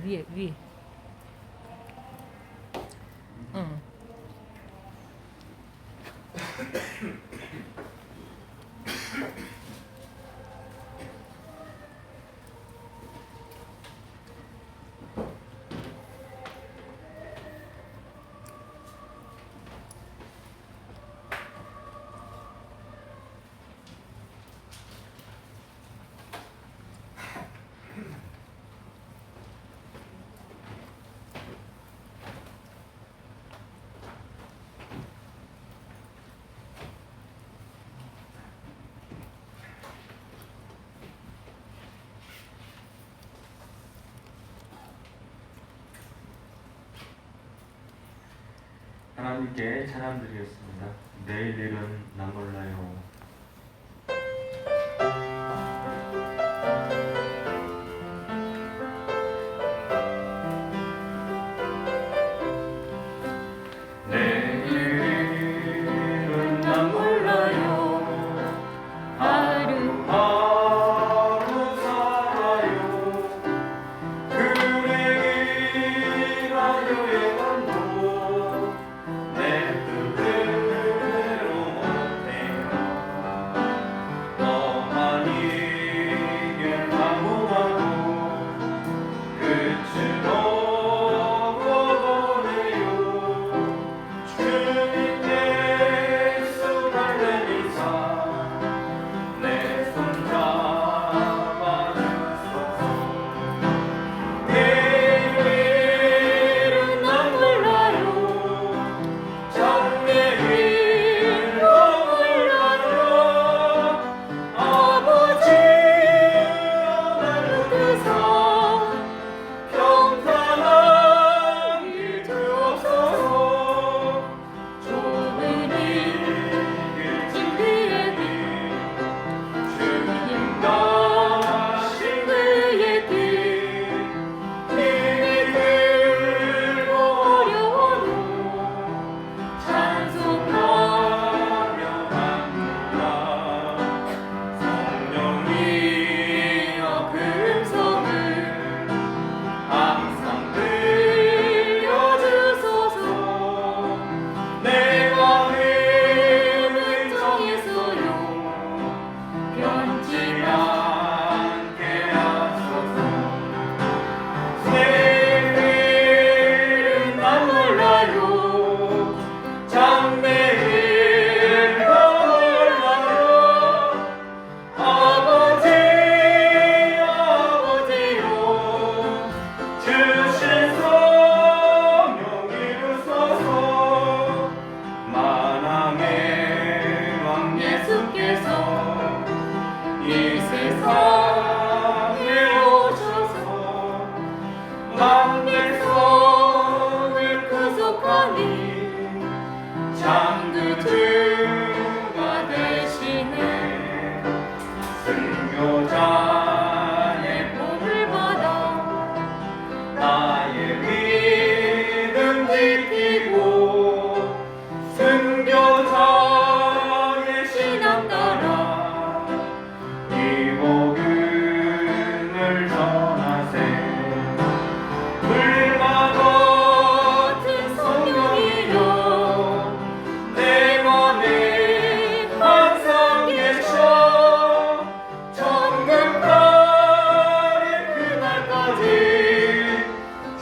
위에. 응. 하나님께 찬양드리겠습니다. 내일 일은 나 몰라요. 내일은 나 몰라요. 하루하루 살아요. 그래라도 예감도 내 뜻대로 못해요. 너만 이길 방법하고 끝으로 보내요. 주님께 수달된 이상 내 손 잡아주소서. 내일은 난 몰라요. 장래일도 몰라요. 아버지여 날 붙드사 평탄하게 주옵소서. 좁은 길 진리의 길 주님 가신 그의 길 힘이 들고 어려워도 찬송하며 갑니다. 성령이여 그 음성을 항상 들려주소서. 내 마음을 정해서요 변치 않게 하소서. 내일은 난 몰라요. 장래일도 몰라요. 아버지요 주신 성령 이루소서. 만왕의 왕 예수께서 이 세상에 오셔서 만민성을 구속하니 장구주가 되시네. 순교자의 복을 받아 나의 믿음 지키고 순교자의 신앙 따라 이 복음을 전하세. 불과 같은 성령이여 내 맘에 항상 계셔. 천국 가는 그날까지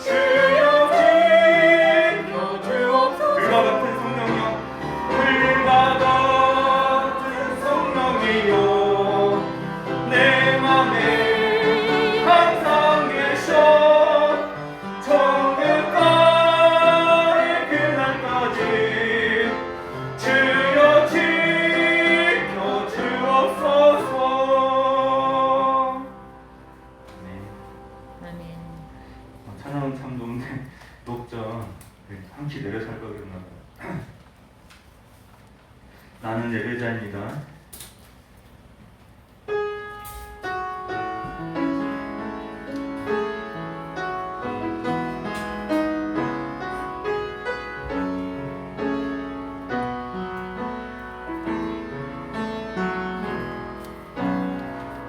주여 지켜 주옵소서. 불과 같은 성령이여 불과 같은 성령이여 내 맘에 항상 계셔. 천국 가는 그날까지 주여 지켜 주옵소서. 아멘. 찬양은 참 좋은데 높죠. 한 키 내려 살 걸 그랬나 봐요. 나는 예배자입니다.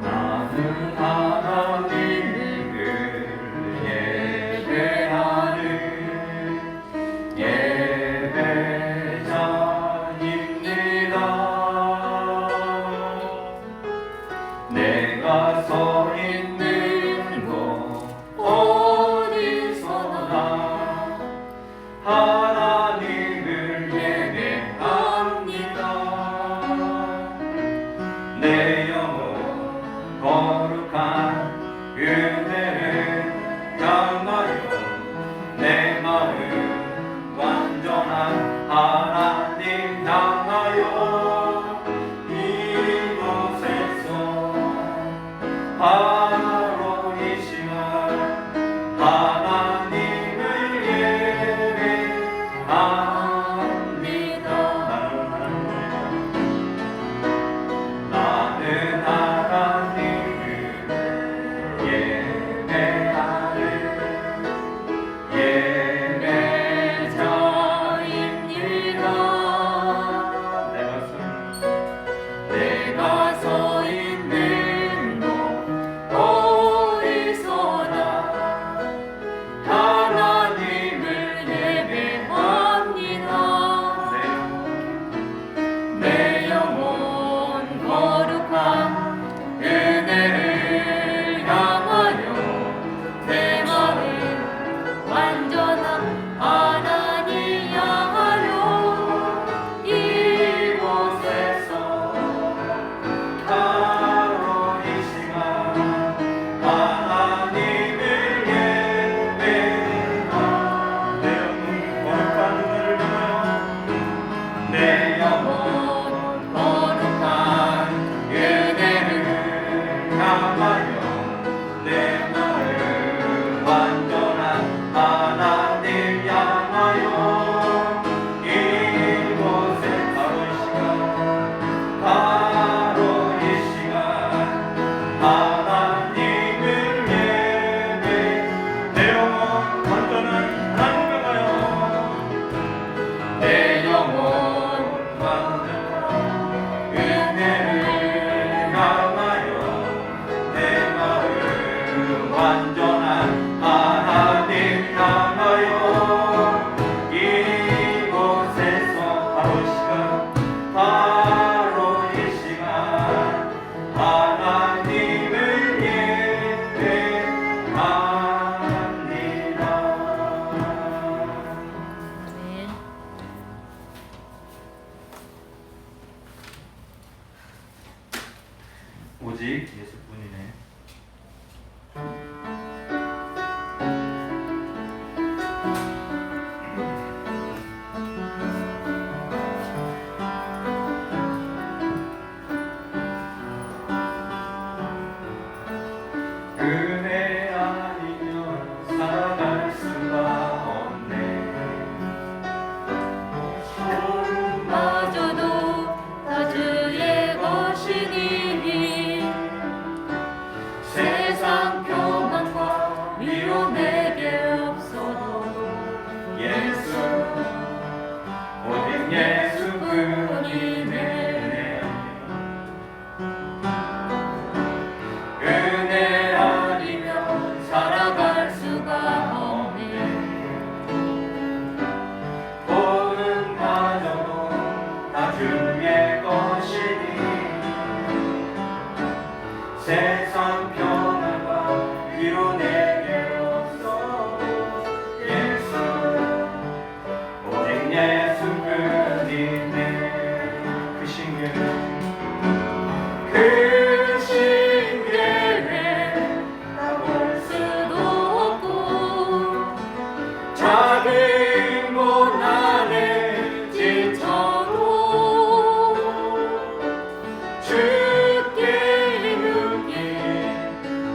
나는 하나님을 오직 예수뿐이네. 은혜 아니면 살아갈 수가 없네. 소름마저도 다 주의 것이니 세상 평안과 위로 내게 없어도 예수, 오직 예수뿐이네. 은혜 아니면 살아갈 수가 없네. 복음마저도 다 주의 것이니 세상 평안과 위로 내게 없어도 예수, 오직 예수뿐이네. 그 신계를 볼 수도 없고 작은 고난에 지쳐도 주께 묻기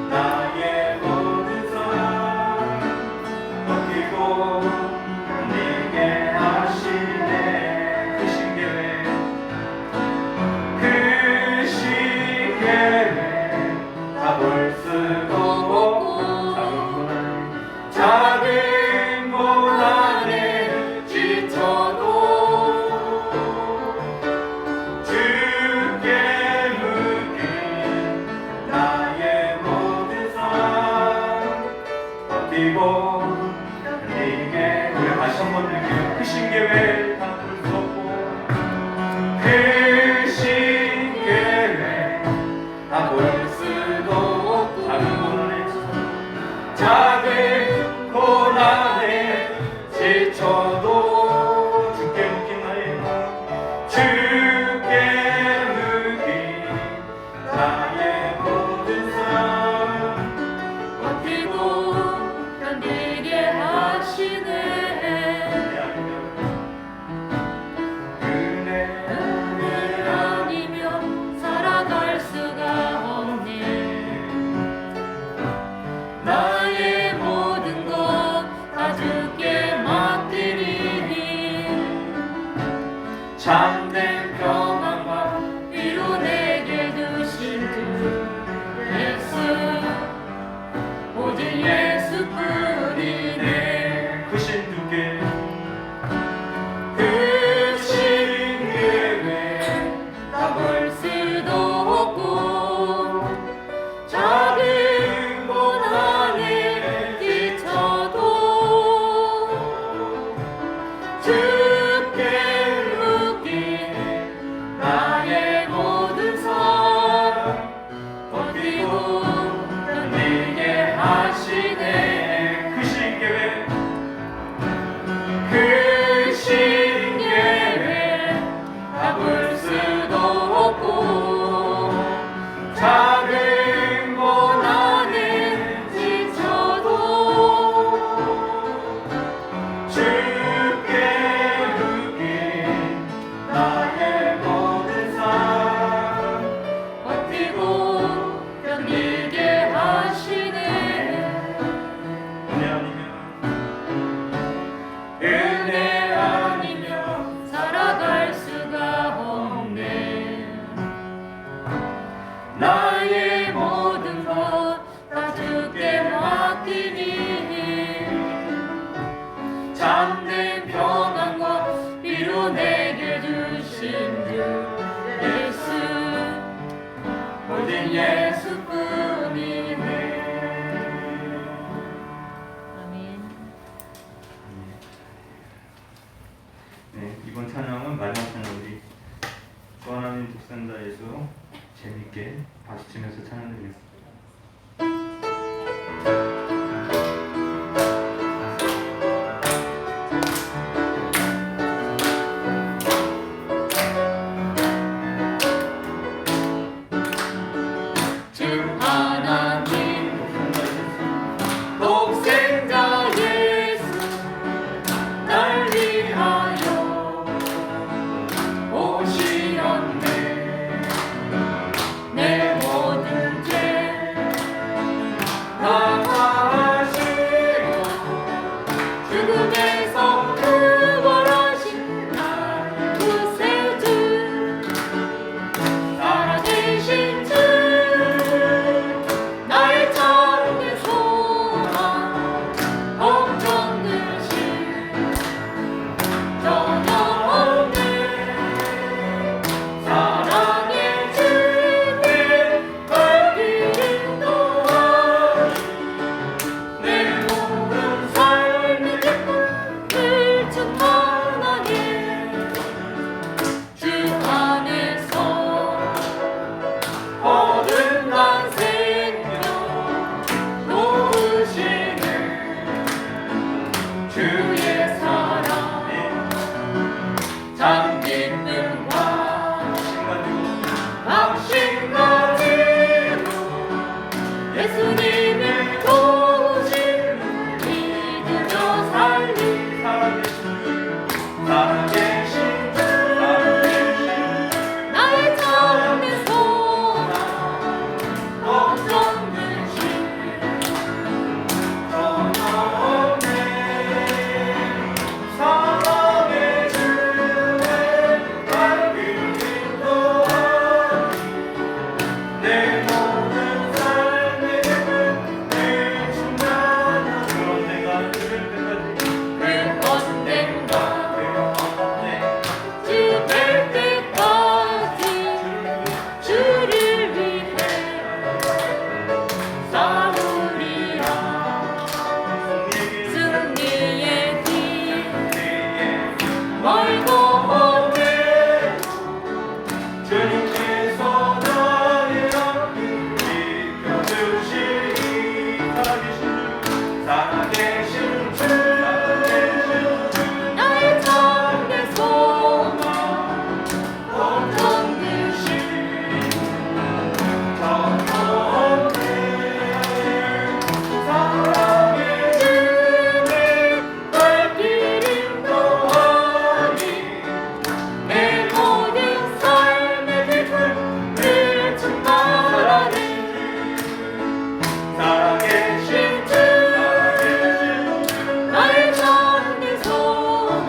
나의 모든 삶 맡기고 네게 하시네. 그 신계회 주 하나님 독생자 예수 재밌게 박수치면서 찬양드리겠습니다. 주 하나님 독생자 예수 날 위하여 오시었네. 내 모든 죄 다 사하시고 죽음에서 구원하신 날 구세주 살아계신 주 나의 참된 소망 걱정되신 전혀 없네. 사랑의 주님 발길을 도와 내 모든 삶의 기쁨을 충만하게 주 안에서 어른난 생명 놓으시는 주의 사랑 참 기쁨과 확신 가지고 예수님을 도우심을 믿으며 살리 살아계신 주 나의 참된 소망 걱정되신 사랑의 주의 발길을 도와 내 모든 삶의 기쁨을 충만하게 그런 내가 들을 때까지 그 언젠가 내 주될 때까지 주를 위해 싸우리라. 승리의 길 멀고 험해 주님께서 나의 앞을 비켜주시니 살아계신 주 나의 참된 소망 걱정되신 사랑의 주님 발길을 도하니 내 모든 삶의 기쁨을 충만하네. 살아계신 주 나의 참된 소망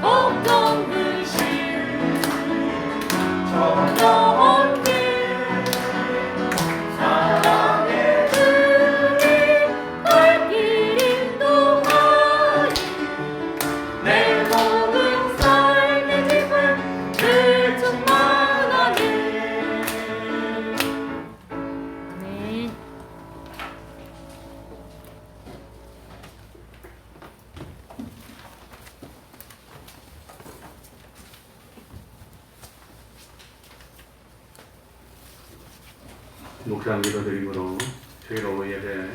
걱정되신 전혀 없네. 사랑의 주님 발길을 도하니 내 모든 삶의 기쁨을 충만하네. 아멘. 묵상 기도드림으로 주일 오후 예배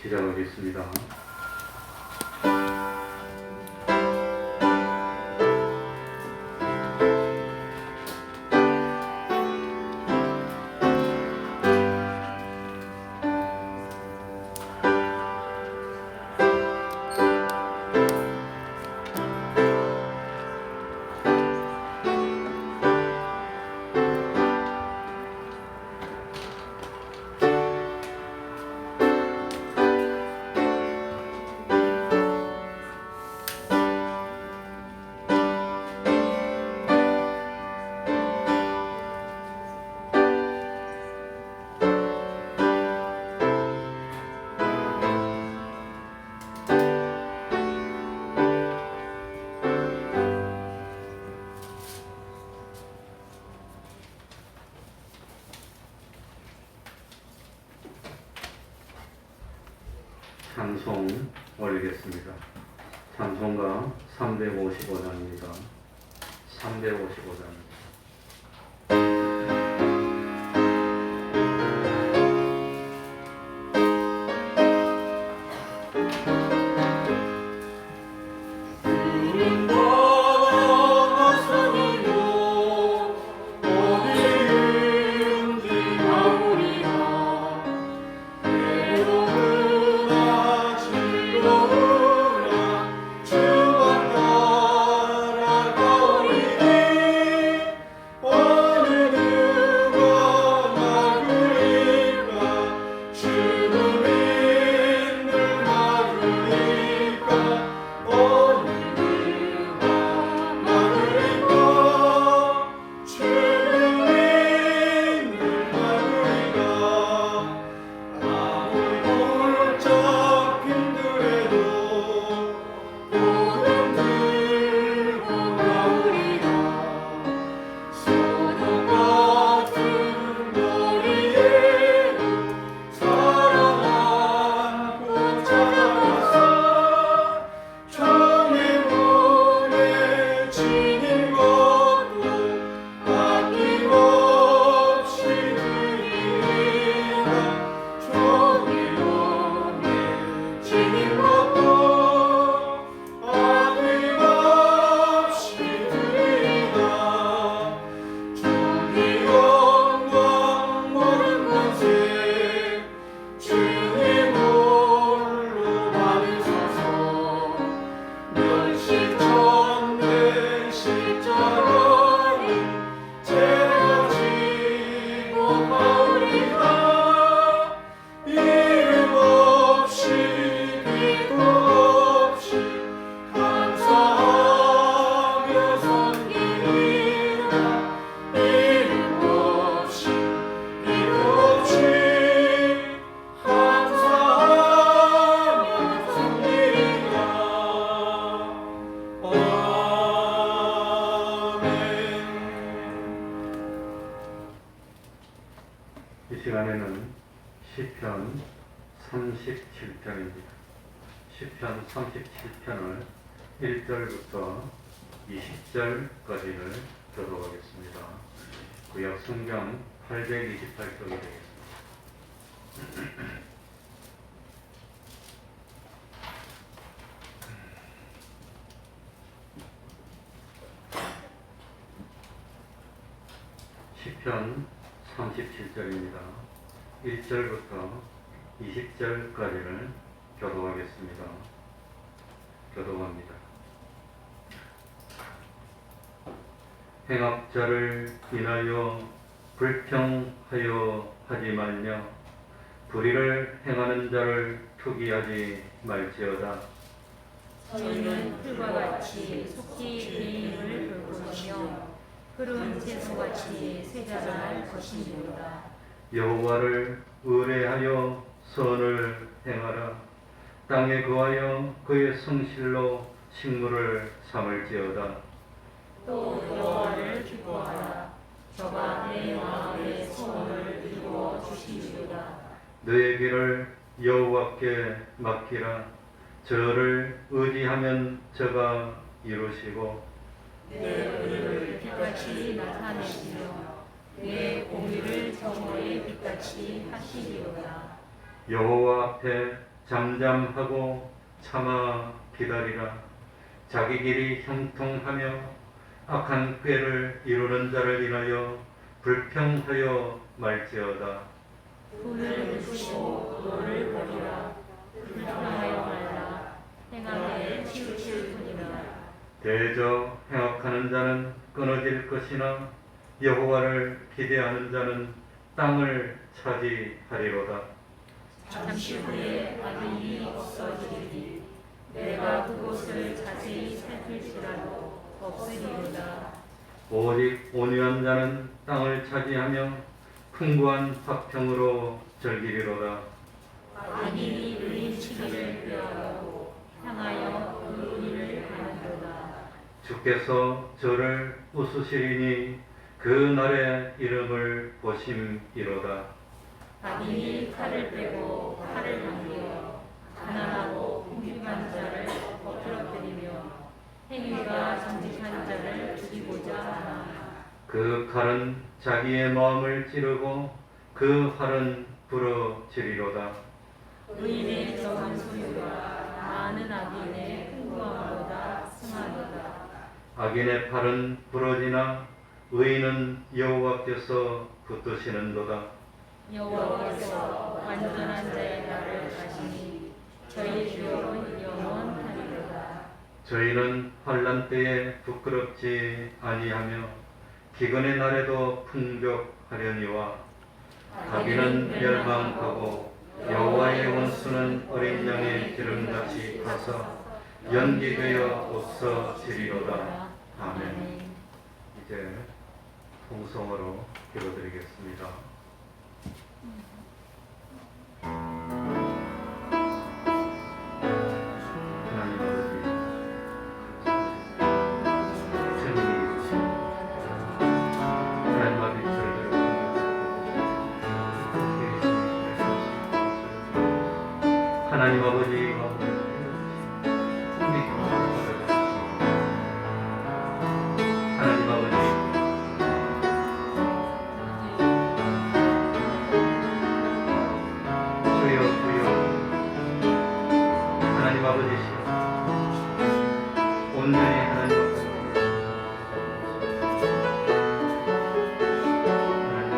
시작하겠습니다. 찬송 올리겠습니다. 찬송가 355장입니다. 355장. 이 시간에는 시편 37편입니다. 시편 37편을 1절부터 20절까지를 교독하겠습니다. 구약 성경 828쪽이 되겠습니다. 시편 37절입니다. 1절부터 20절까지를 교독하겠습니다. 교독합니다. 행악자를 인하여 불평하여 하지 말며 불의를 행하는 자를 투기하지 말지어다. 저희는 풀과 같이 속히 개인을 돌고 있으며 푸른 채소같이 쇠자랄 것이니라. 여호와를 의뢰하여 선을 행하라. 땅에 거하여 그의 성실로 식물을 삼을지어다. 또 여호와를 기뻐하라. 저가 내 마음의 소원을 이루어 주시리로다. 너의 길을 여호와께 맡기라. 저를 의지하면 저가 이루시고 내 의를 빛같이 나타내시며 내 공의를 정오의 빛같이 하시리로다. 여호와 앞에 잠잠하고 참아 기다리라. 자기 길이 형통하며 악한 꾀를 이루는 자를 인하여 불평하여 말지어다. 분을 부시고 노를 버리라. 불평하여 말라. 행하게 치우칠 뿐이라. 대저 행악하는 자는 끊어질 것이나 여호와를 기대하는 자는 땅을 차지하리로다. 잠시 후에 악인이 없어지리니 내가 그곳을 자세히 살필지라도 없으리로다. 오직 온유한 자는 땅을 차지하며 풍부한 화평으로 즐기리로다. 악인이 의인 치기를 꾀하고 향하여 그 일을 하는도다. 주께서 저를 웃으시리니 그 날의 이름을 보심이로다. 악인이 칼을 빼고 칼을 당겨 가난하고 궁핍한 자를 엎드러뜨리며 행위가 정직한 자를 죽이고자 하나. 그 칼은 자기의 마음을 찌르고 그 활은 부러지리로다. 의인의 적은 소유가 많은 악인의 풍부함보다 승하도다. 악인의 팔은 부러지나 의인은 여호와께서 붙드시는도다. 여호와께서 완전한 자의 날을 가시니 저희 기업은 영원하리로다. 저희는 환난 때에 부끄럽지 아니하며 기근의 날에도 풍족하려니와 악인은 멸망하고 여호와의 원수는 어린 양의 기름같이 가서 연기되어 없어지리로다. 아멘. 이제 통성어로 기도드리겠습니다. 하나님 아버지, 주님이 하나님 아버지 저희들을 하나님 아버지 하나님 아버지 주여 주여 하나님 아버지시여 온전히 하나님 아버지 하나님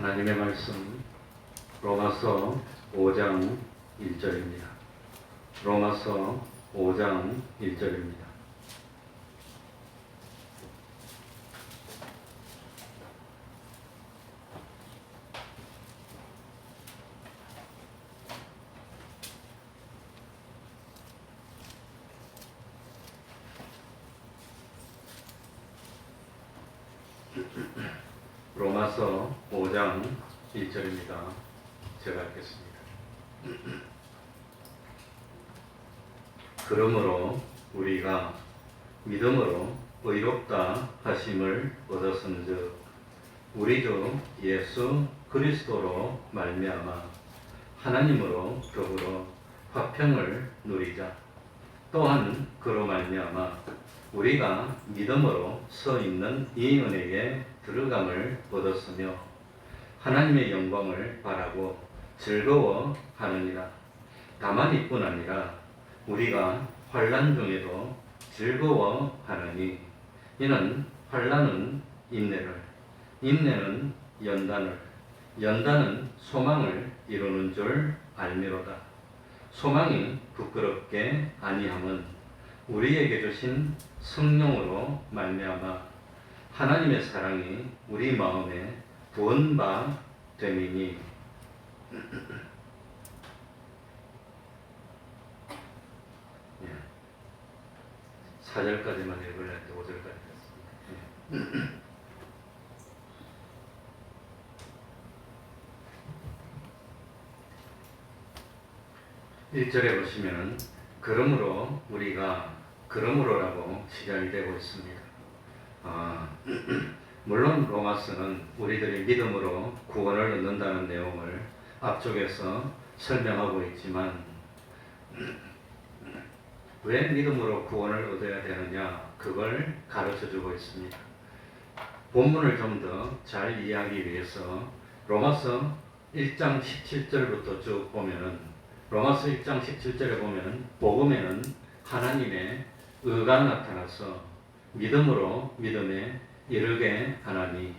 하나님의 말씀 로마서 5장 1절입니다. 로마서 5장 1절입니다. 로마서 5장 1절입니다. 제가 읽겠습니다. 그러므로 우리가 믿음으로 의롭다 하심을 얻었은즉 우리 주 예수 그리스도로 말미암아 하나님으로 더불어 화평을 누리자. 또한 그로 말미암아 우리가 믿음으로 서 있는 이 은혜에 들어감을 얻었으며 하나님의 영광을 바라고 즐거워하느니라. 다만 이뿐 아니라 우리가 환난 중에도 즐거워하느니 이는 환난은 인내를, 인내는 연단을, 연단은 소망을 이루는 줄 알미로다. 소망이 부끄럽게 아니함은 우리에게 주신 성령으로 말미암아 하나님의 사랑이 우리 마음에 부은 바 됨이니. 예. 4절까지만 읽으려 했는데 5절까지 했습니다. 예. 1절에 보시면 그러므로 우리가 그러므로라고 시작이 되고 있습니다. 물론 로마서는 우리들이 믿음으로 구원을 얻는다는 내용을 앞쪽에서 설명하고 있지만 왜 믿음으로 구원을 얻어야 되느냐 그걸 가르쳐주고 있습니다. 본문을 좀 더 잘 이해하기 위해서 로마서 1장 17절부터 쭉 보면은 로마서 1장 17절에 보면은 복음에는 하나님의 의가 나타나서 믿음으로 믿음에 이르게 하나니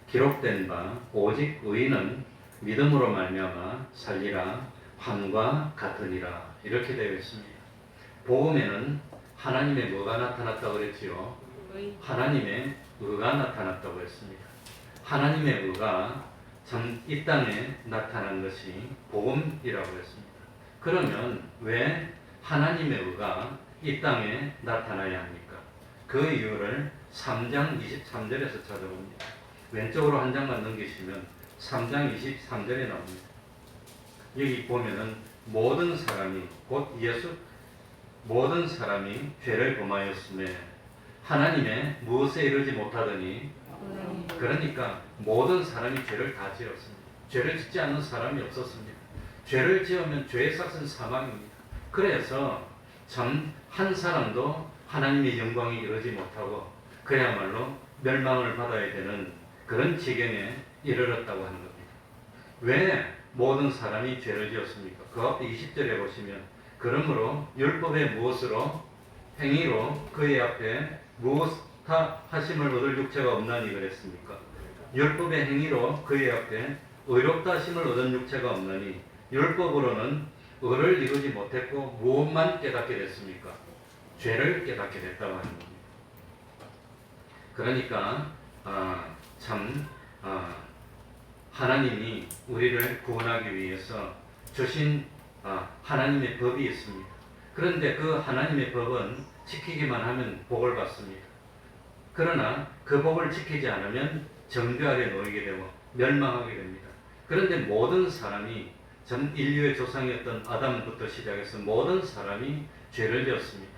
기록된 바 오직 의인은 믿음으로 말미암아 살리라 함과 같으니라 이렇게 되어 있습니다. 복음에는 하나님의 뭐가 나타났다고 그랬지요? 하나님의 의가 나타났다고 했습니다. 하나님의 의가 참 이 땅에 나타난 것이 복음이라고 했습니다. 그러면 왜 하나님의 의가 이 땅에 나타나야 합니까? 그 이유를 3장 23절에서 찾아봅니다. 왼쪽으로 한 장만 넘기시면 3장 23절에 나옵니다. 여기 보면은 모든 사람이 곧 모든 사람이 죄를 범하였음에 하나님의 무엇에 이르지 못하더니 그러니까 모든 사람이 죄를 다 지었습니다. 죄를 짓지 않는 사람이 없었습니다. 죄를 지으면 죄의 삭은 사망입니다. 그래서 참 한 사람도 하나님의 영광에 이르지 못하고 그야말로 멸망을 받아야 되는 그런 지경에 이르렀다고 하는 겁니다. 왜 모든 사람이 죄를 지었습니까? 그 앞에 20절에 보시면 그러므로 율법의 무엇으로 행위로 그의 앞에 무엇타 하심을 얻을 육체가 없나니 그랬습니까? 율법의 행위로 그의 앞에 의롭다 하심을 얻은 육체가 없나니 율법으로는 의를 이루지 못했고 무엇만 깨닫게 됐습니까? 죄를 깨닫게 됐다고 하는 겁니다. 그러니까 하나님이 우리를 구원하기 위해서 주신 하나님의 법이 있습니다. 그런데 그 하나님의 법은 지키기만 하면 복을 받습니다. 그러나 그 법을 지키지 않으면 정죄 아래 놓이게 되고 멸망하게 됩니다. 그런데 모든 사람이 전 인류의 조상이었던 아담부터 시작해서 모든 사람이 죄를 지었습니다.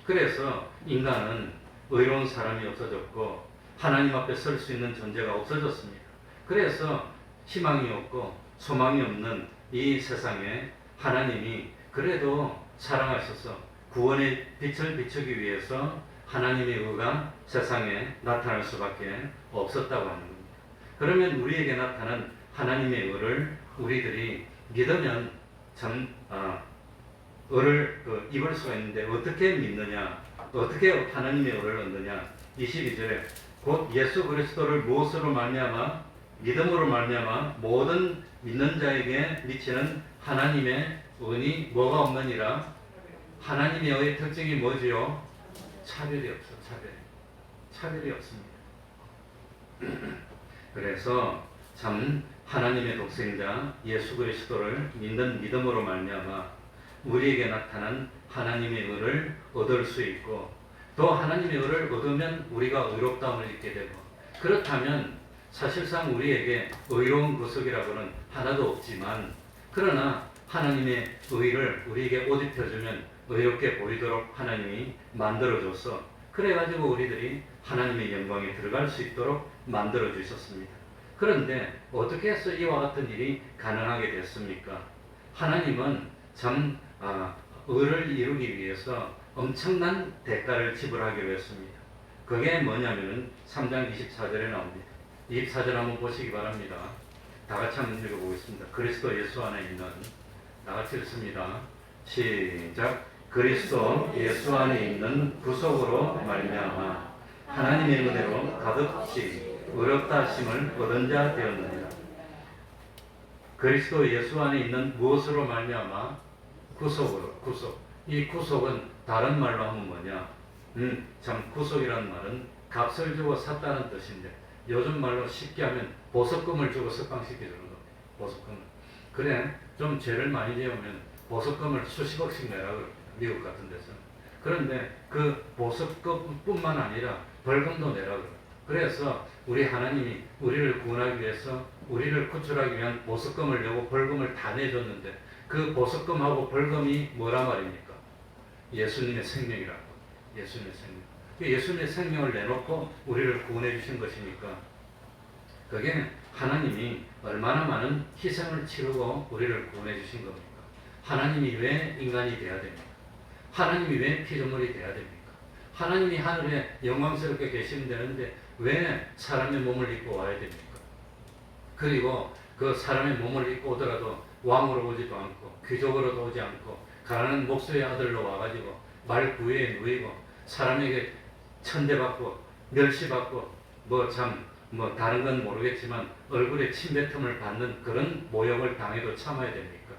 그래서 인간은 의로운 사람이 없어졌고 하나님 앞에 설 수 있는 존재가 없어졌습니다. 그래서 희망이 없고 소망이 없는 이 세상에 하나님이 그래도 사랑하셔서 구원의 빛을 비추기 위해서 하나님의 의가 세상에 나타날 수밖에 없었다고 하는 겁니다. 그러면 우리에게 나타난 하나님의 의를 우리들이 믿으면 참 의를 입을 수가 있는데 어떻게 믿느냐, 어떻게 하나님의 의를 얻느냐. 22절에 곧 예수 그리스도를 무엇으로 말미암아 믿음으로 말미암아 모든 믿는 자에게 미치는 하나님의 은이 뭐가 없느니라. 하나님의 의의 특징이 뭐지요? 차별이 없어. 차별이 없습니다. 그래서 참 하나님의 독생자 예수 그리스도를 믿는 믿음으로 말미암아 우리에게 나타난 하나님의 의를 얻을 수 있고, 또 하나님의 의를 얻으면 우리가 의롭다함을 잊게 되고, 그렇다면 사실상 우리에게 의로운 구속이라고는 하나도 없지만, 그러나 하나님의 의를 우리에게 옷 입혀주면 의롭게 보이도록 하나님이 만들어줘서, 그래가지고 우리들이 하나님의 영광에 들어갈 수 있도록 만들어 주셨습니다. 그런데 어떻게 해서 이와 같은 일이 가능하게 됐습니까? 하나님은 참 의를 이루기 위해서 엄청난 대가를 지불하기로 했습니다. 그게 뭐냐면은 3장 24절에 나옵니다. 24절 한번 보시기 바랍니다. 다 같이 한번 읽어보겠습니다. 그리스도 예수 안에 있는, 다 같이 읽습니다. 시작. 그리스도 예수 안에 있는 구속으로 말미암아 하나님의 은혜로 가득히 의롭다 하심을 얻은 자 되었느니라. 그리스도 예수 안에 있는 무엇으로 말미암아? 구속으로. 구속. 이 구속은 다른 말로 하면 뭐냐? 참 구속이라는 말은 값을 주고 샀다는 뜻인데, 요즘 말로 쉽게 하면 보석금을 주고 석방시켜주는 겁니다. 보석금을. 그래, 좀 죄를 많이 지으면 보석금을 수십억씩 내라 그럽니다. 미국 같은 데서는. 그런데 그 보석금뿐만 아니라 벌금도 내라 그럽니다. 그래서 우리 하나님이 우리를 구원하기 위해서, 우리를 구출하기 위한 보석금을 내고 벌금을 다 내줬는데, 그 보석금하고 벌금이 뭐라 말입니까? 예수님의 생명이라고. 예수님의 생명. 예수님의 생명을 내놓고 우리를 구원해 주신 것이니까, 그게 하나님이 얼마나 많은 희생을 치르고 우리를 구원해 주신 겁니까? 하나님이 왜 인간이 돼야 됩니까? 하나님이 왜 피조물이 돼야 됩니까? 하나님이 하늘에 영광스럽게 계시면 되는데 왜 사람의 몸을 입고 와야 됩니까? 그리고 그 사람의 몸을 입고 오더라도 왕으로 오지도 않고 귀족으로도 오지 않고 가난한 목수의 아들로 와가지고 말 구유에 누이고 사람에게 천대받고 멸시받고 다른 건 모르겠지만 얼굴에 침뱉음을 받는 그런 모욕을 당해도 참아야 됩니까?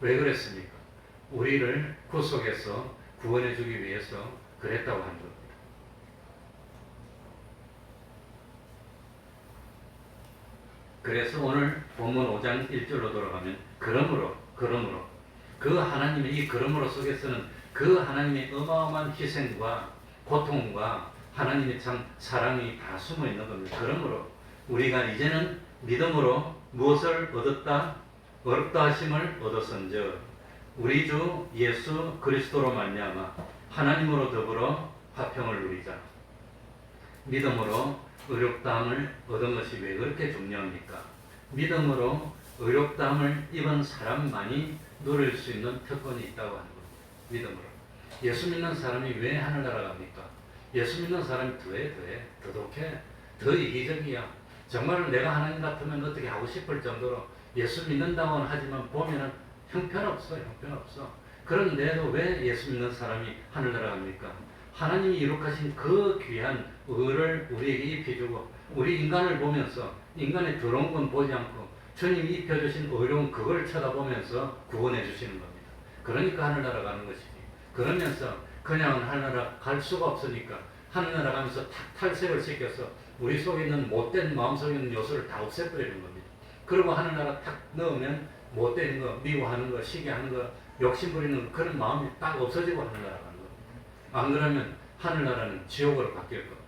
왜 그랬습니까? 우리를 구속해서 구원해 주기 위해서 그랬다고 하는 겁니다. 그래서 오늘 본문 5장 1절로 돌아가면 그러므로 그 하나님의 이 그러므로 속에서는 그 하나님의 어마어마한 희생과 고통과 하나님의 참 사랑이 다 숨어 있는 겁니다. 그러므로 우리가 이제는 믿음으로 무엇을 얻었다? 의롭다 하심을 얻었은즉 우리 주 예수 그리스도로 말미암아 하나님으로 더불어 화평을 누리자. 믿음으로 의롭다함을 얻은 것이 왜 그렇게 중요합니까? 믿음으로 의롭다함을 입은 사람만이 누릴 수 있는 특권이 있다고 하는 겁니다. 믿음으로. 예수 믿는 사람이 왜 하늘나라 갑니까? 예수 믿는 사람이 더독해, 더 이기적이야. 정말 내가 하나님 같으면 어떻게 하고 싶을 정도로 예수 믿는다고는 하지만 보면은 형편없어. 그런데도 왜 예수 믿는 사람이 하늘나라 갑니까? 하나님이 이룩하신 그 귀한 의를 우리에게 입혀주고, 우리 인간을 보면서 인간의 더러운 건 보지 않고 주님이 입혀주신 의로운 그걸 쳐다보면서 구원해 주시는 겁니다. 그러니까 하늘나라 가는 것이지. 그러면서 그냥 하늘나라 갈 수가 없으니까 하늘나라 가면서 탈색을 시켜서 우리 속에 있는 못된 마음속에 있는 요소를 다 없애버리는 겁니다. 그리고 하늘나라 탁 넣으면 못된 거, 미워하는 거, 시기하는 거, 욕심 부리는 그런 마음이 딱 없어지고 하늘나라 가는 겁니다. 안 그러면 하늘나라는 지옥으로 바뀔 겁니다.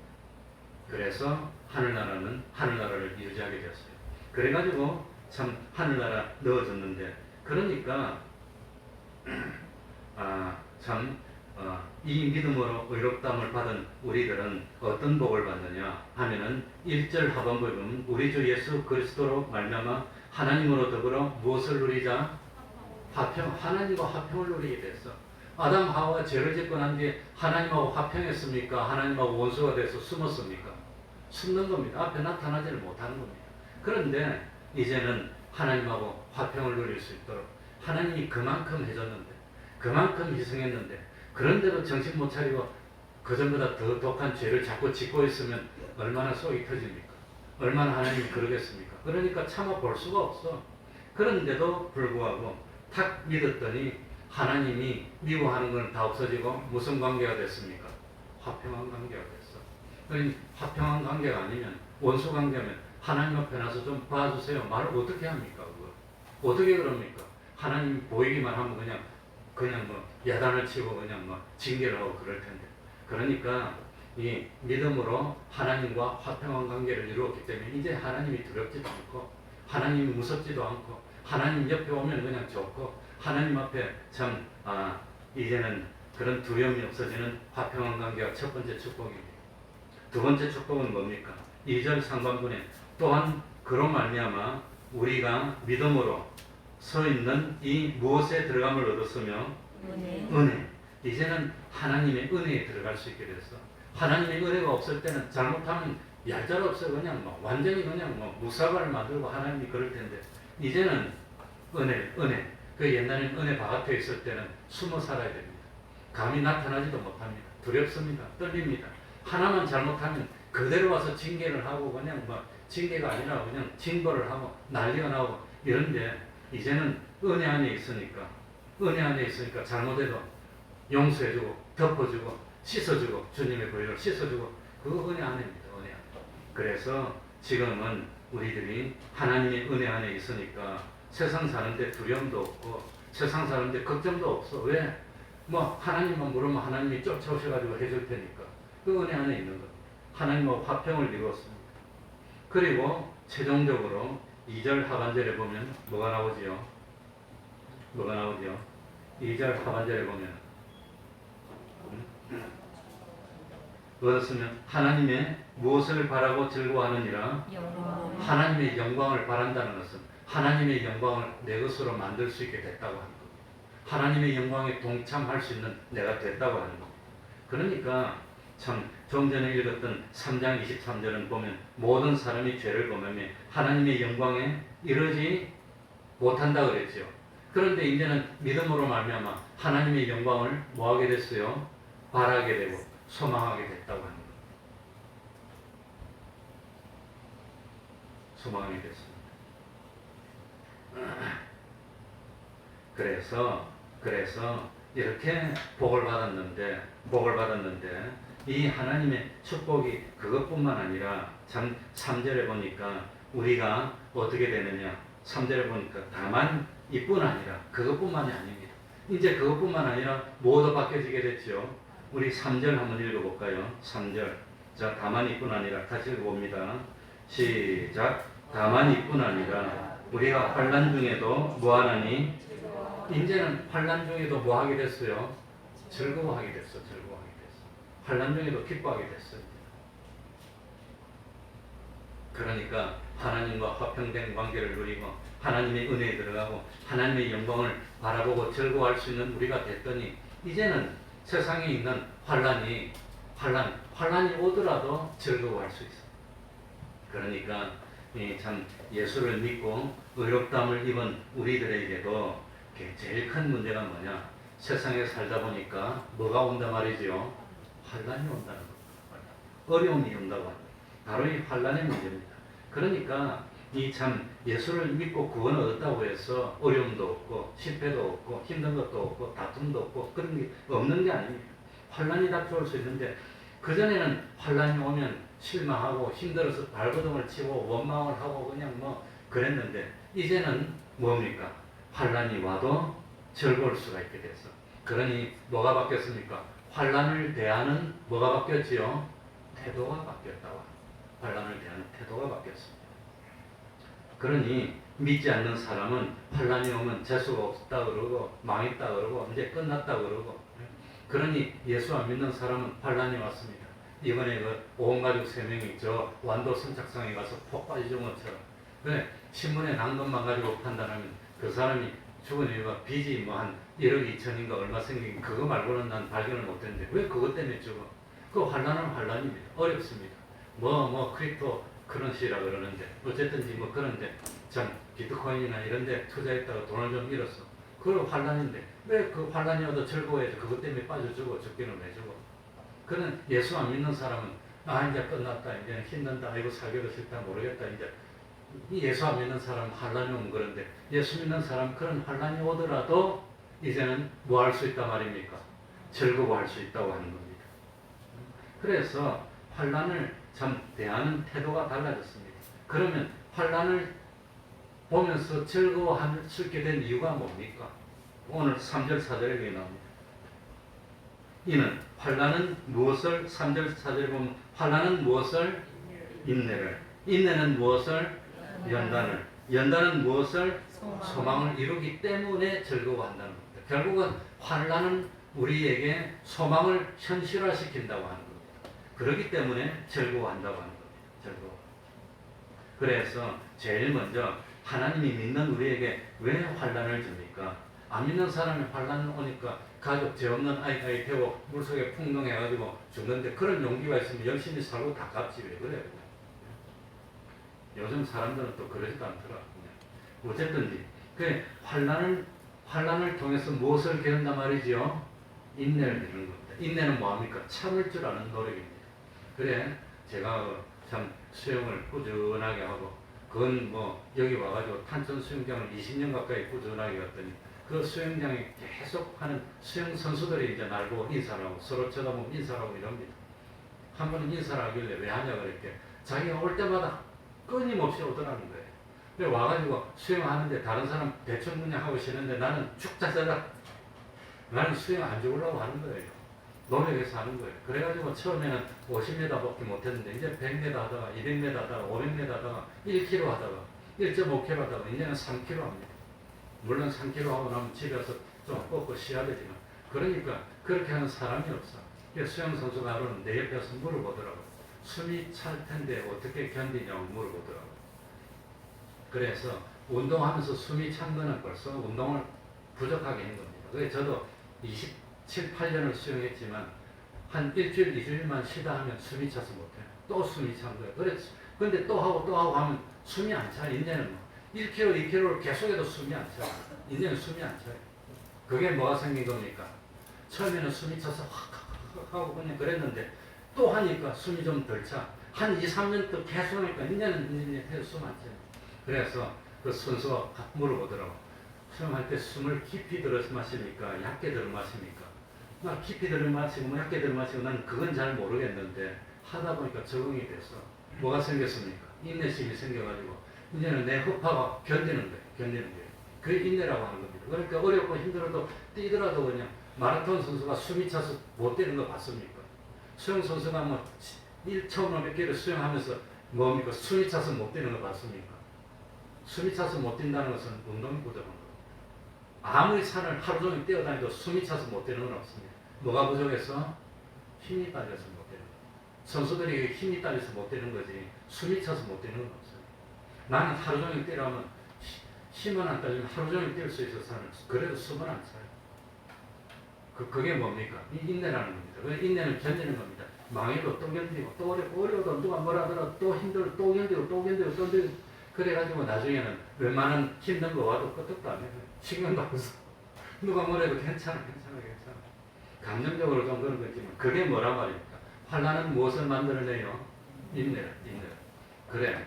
그래서 하늘나라는 하늘나라를 유지하게 되었어요. 그래가지고 참 하늘나라 넣어줬는데, 그러니까 이 믿음으로 의롭다함을 받은 우리들은 어떤 복을 받느냐 하면은 1절 하반부에 보면 우리 주 예수 그리스도로 말미암아 하나님으로 더불어 무엇을 누리자? 하나님과 화평을 누리게 됐어. 아담 하와가 죄를 짓고 난 뒤에 하나님하고 화평했습니까? 하나님하고 원수가 돼서 숨었습니까? 숨는 겁니다. 앞에 나타나지를 못하는 겁니다. 그런데 이제는 하나님하고 화평을 누릴 수 있도록 하나님이 그만큼 해줬는데, 그만큼 희생했는데, 그런데도 정신 못 차리고 그전보다 더 독한 죄를 자꾸 짓고 있으면 얼마나 속이 터집니까? 얼마나 하나님이 그러겠습니까? 그러니까 참아 볼 수가 없어. 그런데도 불구하고 탁 믿었더니 하나님이 미워하는 건 다 없어지고 무슨 관계가 됐습니까? 화평한 관계가 됐어. 그러니 화평한 관계가 아니면 원수 관계면 하나님 앞에 나서 좀 봐주세요. 말을 어떻게 합니까? 그거 어떻게 그럽니까? 하나님 보이기만 하면 그냥 뭐 야단을 치고 그냥 뭐 징계를 하고 그럴 텐데. 그러니까 이 믿음으로 하나님과 화평한 관계를 이루었기 때문에 이제 하나님이 두렵지도 않고 하나님이 무섭지도 않고 하나님 옆에 오면 그냥 좋고 하나님 앞에 참 이제는 그런 두려움이 없어지는 화평한 관계가 첫 번째 축복입니다. 두 번째 축복은 뭡니까? 2절 상반분에 또한 그로 말미암아 우리가 믿음으로 서 있는 이 무엇에 들어감을 얻었으며 은혜. 이제는 하나님의 은혜에 들어갈 수 있게 됐어. 하나님의 은혜가 없을 때는 잘못하면 얄짤없어 그냥 뭐 완전히 그냥 뭐 무사발을 만들고 하나님이 그럴 텐데 이제는 은혜. 그 옛날에는 은혜 바깥에 있을 때는 숨어 살아야 됩니다. 감히 나타나지도 못합니다. 두렵습니다. 떨립니다. 하나만 잘못하면 그대로 와서 징계를 하고 그냥 뭐 징계가 아니라 그냥 징벌을 하고 난리가 나고 이런데 이제는 은혜 안에 있으니까 잘못해도 용서해주고 덮어주고 씻어주고 주님의 보혈을 씻어주고 그거 은혜 안에입니다. 은혜 안에. 그래서 지금은 우리들이 하나님의 은혜 안에 있으니까 세상 사는데 두려움도 없고 세상 사는데 걱정도 없어. 왜? 뭐 하나님만 물으면 하나님이 쫓아오셔가지고 해줄 테니까 그 은혜 안에 있는 것. 하나님과 화평을 이루었습니다. 그리고 최종적으로 2절 하반절에 보면 뭐가 나오지요? 2절 하반절에 보면 얻었으면 하나님의 무엇을 바라고 즐거워하느니라. 하나님의 영광을 바란다는 것은 하나님의 영광을 내 것으로 만들 수 있게 됐다고 하는 겁니다. 하나님의 영광에 동참할 수 있는 내가 됐다고 하는 겁니다. 그러니까 참 좀 전에 읽었던 3장 23절은 보면 모든 사람이 죄를 범하며 하나님의 영광에 이르지 못한다 그랬죠. 그런데 이제는 믿음으로 말미암아 하나님의 영광을 뭐하게 됐어요? 바라게 되고 소망하게 됐다고 하는 겁니다. 소망하게 됐습니다. 그래서 이렇게 복을 받았는데 이 하나님의 축복이 그것뿐만 아니라 참 3절에 보니까 우리가 어떻게 되느냐 3절에 보니까 다만 이뿐 아니라 그것뿐만이 아닙니다. 이제 그것뿐만 아니라 뭐도 바뀌어지게 됐죠. 우리 3절 한번 읽어볼까요? 3절. 자, 다만 이뿐 아니라 같이 읽어봅니다. 시작. 다만 이뿐 아니라 우리가 환난 중에도 뭐하나니? 이제는 환난 중에도 뭐하게 됐어요? 즐거워하게 됐어. 환난 중에도 기뻐하게 됐어요. 그러니까 하나님과 화평된 관계를 누리고 하나님의 은혜에 들어가고 하나님의 영광을 바라보고 즐거워할 수 있는 우리가 됐더니 이제는 세상에 있는 환난이 오더라도 즐거워할 수 있어요. 그러니까 참 예수를 믿고 의롭다함을 입은 우리들에게도 제일 큰 문제가 뭐냐? 세상에 살다 보니까 뭐가 온단 말이죠? 환난이 온다는 겁니다. 어려움이 온다고 합니다. 바로 이 환난의 문제입니다. 그러니까 이 참 예수를 믿고 구원 얻었다고 해서 어려움도 없고 실패도 없고 힘든 것도 없고 다툼도 없고 그런 게 없는 게 아닙니다. 환난이 닥쳐올 수 있는데 그전에는 환난이 오면 실망하고 힘들어서 발버둥을 치고 원망을 하고 그냥 뭐 그랬는데 이제는 뭡니까? 환난이 와도 즐거울 수가 있게 됐어. 그러니 뭐가 바뀌었습니까? 환난을 대하는 뭐가 바뀌었지요? 태도가 바뀌었다고. 환난을 대하는 태도가 바뀌었습니다. 그러니 믿지 않는 사람은 환난이 오면 재수가 없다 그러고 망했다 그러고 이제 끝났다 그러고 그러니 예수 안 믿는 사람은 환난이 왔습니다. 이번에 그 온 가족 3명이 저 완도 선착장에 가서 폭 빠지는 것처럼 그래 신문에 난 것만 가지고 판단하면 그 사람이 죽은 이유가 빚이 뭐 한 1억 2천인가 얼마 생긴 그거 말고는 난 발견을 못했는데 왜 그것 때문에 죽어? 그 환난은 환난입니다. 어렵습니다. 크립토 그런시라 그러는데 어쨌든지 뭐 그런데 참 비트코인이나 이런데 투자했다가 돈을 좀 잃었어. 그건 환난인데 왜 그 환난이 와도 즐거워해서 그것 때문에 빠져 죽어 죽기는 왜 죽어? 그는 예수 안 믿는 사람은 아 이제 끝났다. 이제 힘든다. 아이고 살기도 싫다. 모르겠다. 이제 예수 안 믿는 사람 환란이 오면 그런데 예수 믿는 사람 그런 환란이 오더라도 이제는 뭐 할 수 있단 말입니까? 즐거워할 수 있다고 하는 겁니다. 그래서 환란을 참 대하는 태도가 달라졌습니다. 그러면 환란을 보면서 즐거워할 수 있게 된 이유가 뭡니까? 오늘 3절 4절에 그게 나옵니다. 이는 환란은 무엇을 3절 4절에 보면 환란은 무엇을 인내를 인내는 무엇을 연단을 연단은 무엇을 소망을 이루기 때문에 즐거워한다는 겁니다. 결국은 환란은 우리에게 소망을 현실화시킨다고 하는 겁니다. 그렇기 때문에 즐거워한다고 하는 겁니다. 즐거워. 그래서 제일 먼저 하나님이 믿는 우리에게 왜 환란을 줍니까? 안 믿는 사람이 환란 오니까 가족 죄 없는 아이가 되고 물속에 풍덩해가지고 죽는데 그런 용기가 있으면 열심히 살고 다 갚지 왜 그래요? 요즘 사람들은 또 그러지도 않더라. 어쨌든지 그 환란을 통해서 무엇을 배운단 말이지요? 인내를 배우는 겁니다. 인내는 뭐합니까? 참을 줄 아는 노력입니다. 그래 제가 참 수영을 꾸준하게 하고 그건 뭐 여기 와가지고 탄천 수영장을 20년 가까이 꾸준하게 갔더니 그 수영장에 계속 하는 수영 선수들이 이제 날 보고 인사를 하고 서로 쳐다보면 인사를 하고 이럽니다. 한 번은 인사를 하길래 왜 하냐 그랬게 자기가 올 때마다 끊임없이 오더라는 거예요. 그래 와가지고 수영하는데 다른 사람 대충 그냥 하고 쉬는데 나는 쭉 자자자 나는 수영 안 죽으려고 하는 거예요. 노력해서 하는 거예요. 그래가지고 처음에는 50m밖에 못했는데 이제 100m 하다가 200m 하다가 500m 하다가 1km 하다가 1.5km 하다가 이제는 3km 합니다. 물론 3km 하고 나면 집에 와서 좀 꺾고 쉬어야 되지만 그러니까 그렇게 하는 사람이 없어. 수영 선수가 하루는 내 옆에 와서 물어보더라고. 숨이 찰 텐데 어떻게 견디냐고 물어보더라고. 그래서 운동하면서 숨이 찬 거는 벌써 운동을 부족하게 한 겁니다. 그래서 저도 27, 8년을 수영했지만 한 일주일, 2주일만 쉬다 하면 숨이 차서 못해요. 또 숨이 찬 거예요. 그래서 근데 또 하고 하면 숨이 안 차. 이제는 뭐 1km, 2km를 계속해도 숨이 안 차. 이제는 숨이 안 차요. 그게 뭐가 생긴 겁니까? 처음에는 숨이 차서 확 하고 그냥 그랬는데 또 하니까 숨이 좀 덜 차. 한 2, 3년 또 계속 하니까 이제는 숨 안 차요. 그래서 그 선수가 물어보더라고. 수영할 때 숨을 깊이 들어서 마십니까? 얕게 들어 마십니까? 나 깊이 들어 마시고 뭐 얕게 들어 마시고 난 그건 잘 모르겠는데 하다 보니까 적응이 됐어. 뭐가 생겼습니까? 인내심이 생겨가지고 이제는 내 허파가 견디는 거예요. 그게 인내라고 하는 겁니다. 그러니까 어렵고 힘들어도 뛰더라도 그냥 마라톤 선수가 숨이 차서 못 뛰는 거 봤습니까? 수영 선수가 뭐 1,500km 수영하면서 뭡니까? 숨이 차서 못 뛰는 거 봤습니까? 숨이 차서 못 뛴다는 것은 운동이 부족한 거예요. 아무리 산을 하루 종일 뛰어다니도 숨이 차서 못 뛰는 건 없습니다. 뭐가 부족해서? 힘이 딸려서 못 뛰는 거예요. 선수들이 힘이 딸려서 못 뛰는 거지 숨이 차서 못 뛰는 건 없어요. 나는 하루 종일 뛰라면 힘은 안 딸리면 하루 종일 뛸 수 있어서 그래도 숨은 안 차요. 그게 뭡니까? 인내라는 겁니다. 그 인내는 견디는 겁니다. 망해도 또 견디고 또 어려워도 누가 뭐라 하더라도 또 힘들고 또 견디고 그래가지고 나중에는 웬만한 힘든 거 와도 끄떡도 안 해요. 신경도 안 써. 누가 뭐래도 괜찮아. 감정적으로 좀 그런 거지만 그게 뭐란 말입니까? 환란은 무엇을 만들어내요? 인내를. 그래.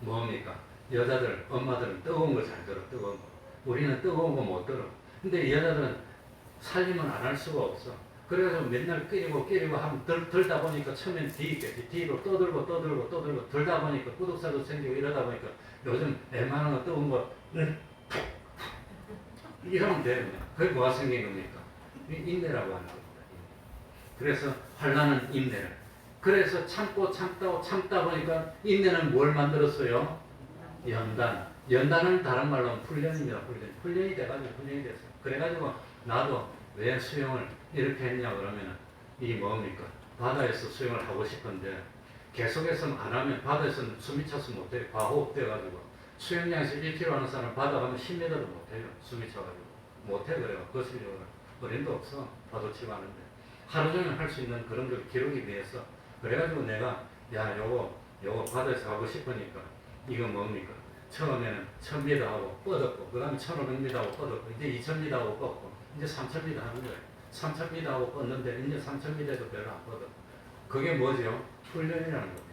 뭡니까? 여자들, 엄마들은 뜨거운 거 잘 들어. 뜨거운 거. 우리는 뜨거운 거 못 들어. 근데 여자들은 살림은 안 할 수가 없어. 그래서 맨날 끓이고 하면 들다 보니까 처음엔 뒤로 떠들고 들다 보니까 구독사도 생기고 이러다 보니까 요즘 웬만한 거 뜨거운 거 이러면 돼요. 그게 뭐가 생긴 겁니까? 인내라고 하는 겁니다. 그래서 환란은 인내를. 그래서 참다 보니까 인내는 뭘 만들었어요? 연단은 다른 말로 하면 훈련입니다. 훈련이 돼가지고 훈련이 됐어요. 그래가지고 나도 왜 수영을 이렇게 했냐 그러면은 이게 뭡니까? 바다에서 수영을 하고 싶은데 계속해서 안 하면 바다에서는 숨이 차서 못해요. 과호흡 돼가지고 수영장에서 1km 하는 사람 바다 가면 10m도 못해요. 숨이 차가지고 못해 그래요. 거슬려요. 어림도 없어. 파도 치고 하는데 하루 종일 할 수 있는 그런 걸 기록이 위해서 그래가지고 내가 요거 바다에서 하고 싶으니까 이거 뭡니까? 처음에는 1000m 하고 뻗었고 그 다음에 1500m 하고 뻗었고 이제 2000m 하고 뻗고 이제 3000m 하는 거예요. 3000m 하고 뻗는데 이제 3000m에도 별로 안 뻗어. 그게 뭐죠? 훈련이라는 겁니다.